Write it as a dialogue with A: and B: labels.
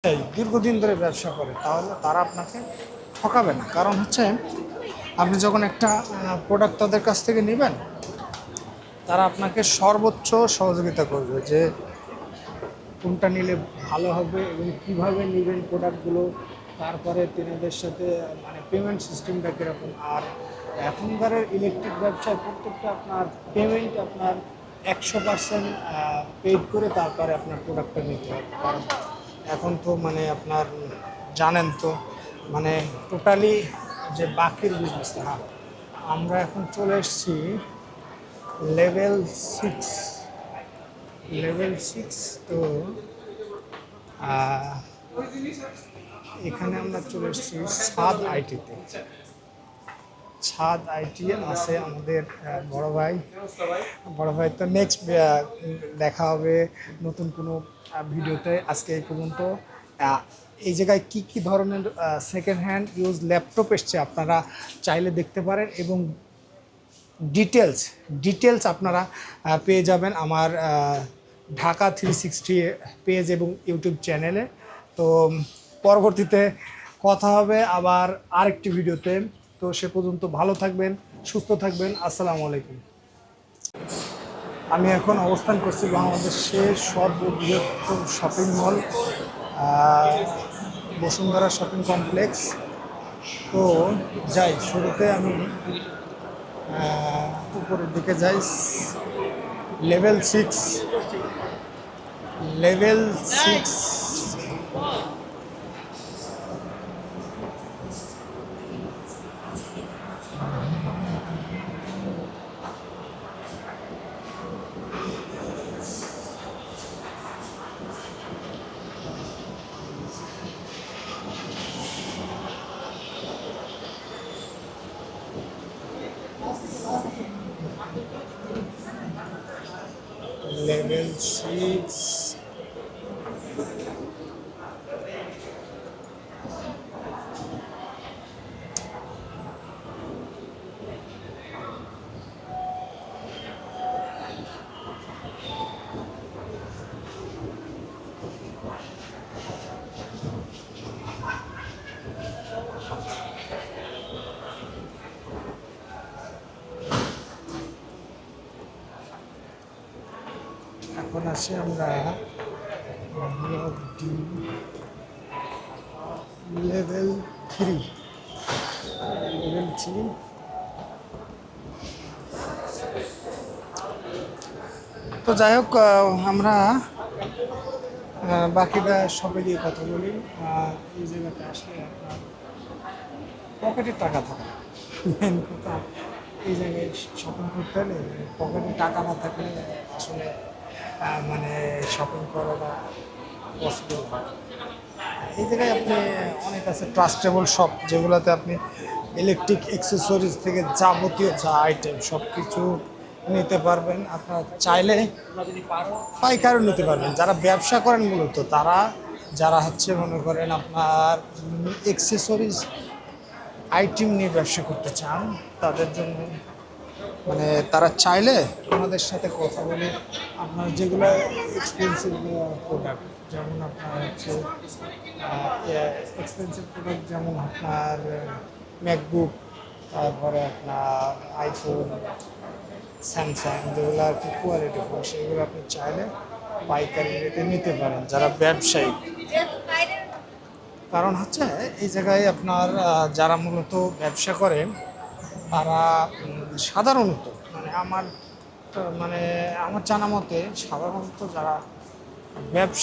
A: দীর্ঘদিন ধরে ব্যবসা করে তাহলে তারা আপনাকে ঠকাবে না। কারণ হচ্ছে আপনি যখন একটা প্রোডাক্ট তাদের কাছ থেকে নেবেন, তারা আপনাকে সর্বোচ্চ সহযোগিতা করবে যে কোনটা নিলে ভালো হবে এবং কীভাবে নেবেন প্রোডাক্টগুলো। তারপরে তিনাদের সাথে মানে পেমেন্ট সিস্টেমটা কীরকম। আর এখনকার ইলেকট্রিক ব্যবসায় প্রত্যেকটা আপনার পেমেন্ট আপনার 100% পেড করে তারপরে আপনার প্রোডাক্টটা নিতে হবে। কারণ এখন তো মানে আপনার জানেন তো মানে টোটালি যে বাকির বিজনেস না। আমরা এখন চলে এসেছি লেভেল 6। তো এখানে আমরা চলে এসেছি ছাদ আইটিতে। ছাদ আইটি আছে আমাদের বড় ভাই তো নেক্সট দেখা হবে নতুন কোনো ভিডিওতে। আজকে এই পর্যন্ত। এই জায়গায় কি কি ধরনের সেকেন্ড হ্যান্ড ইউজ ল্যাপটপ এসছে আপনারা চাইলে দেখতে পারেন এবং ডিটেলস আপনারা পেয়ে যাবেন আমার ঢাকা 360 পেজ এবং ইউটিউব চ্যানেলে। তো পরবর্তীতে কথা হবে আবার আরেকটি ভিডিওতে। তো সে পর্যন্ত ভালো থাকবেন, সুস্থ থাকবেন। আসসালামু আলাইকুম। আমি এখন অবস্থান করছি বাংলাদেশের সর্ববৃহত্তম shopping mall Bashundhara shopping complex. তো যাই, শুরুতে আমি উপরের দিকে যাই। লেভেল 6। লেভেল 6। এখন আসি আমরা লেভেল 3। তো যাই হোক, আমরা বাকিটা সবাই দিয়ে কথা বলি। এই জায়গাতে আসলে আপনার পকেটে টাকা থাকে মেন কথা। এই জায়গায় শপিং করতে হলে পকেটে টাকা না থাকলে আসলে মানে শপিং করাটা পসিবল হয়। এই জায়গায় আপনি অনেক আছে ট্রাস্টেবল শপ, যেগুলোতে আপনি ইলেকট্রিক অ্যাক্সেসরিজ থেকে যাবতীয় যা আইটেম সব কিছু নিতে পারবেন। আপনার চাইলে পাইকারও নিতে পারবেন। যারা ব্যবসা করেন মূলত তারা, যারা হচ্ছে মনে করেন আপনার অ্যাক্সেসরিজ আইটেম নিয়ে ব্যবসা করতে চান, তাদের জন্য মানে তারা চাইলে আমাদের সাথে কথা বলে আপনার যেগুলো এক্সপেন্সিভ প্রোডাক্ট, যেমন আপনার হচ্ছে এক্সপেন্সিভ প্রোডাক্ট যেমন আপনার ম্যাকবুক, তারপরে আপনার আইফোন, স্যামসাং, যেগুলো আর কি কোয়ালিটি হয় সেগুলো আপনি চাইলে পাইকারি রেটে নিতে পারেন যারা ব্যবসায়ী। কারণ হচ্ছে এই জায়গায় আপনার যারা মূলত ব্যবসা করেন তারা সাধারণত মানে আমার জানা মতে সাধারণত যারা ব্যবসা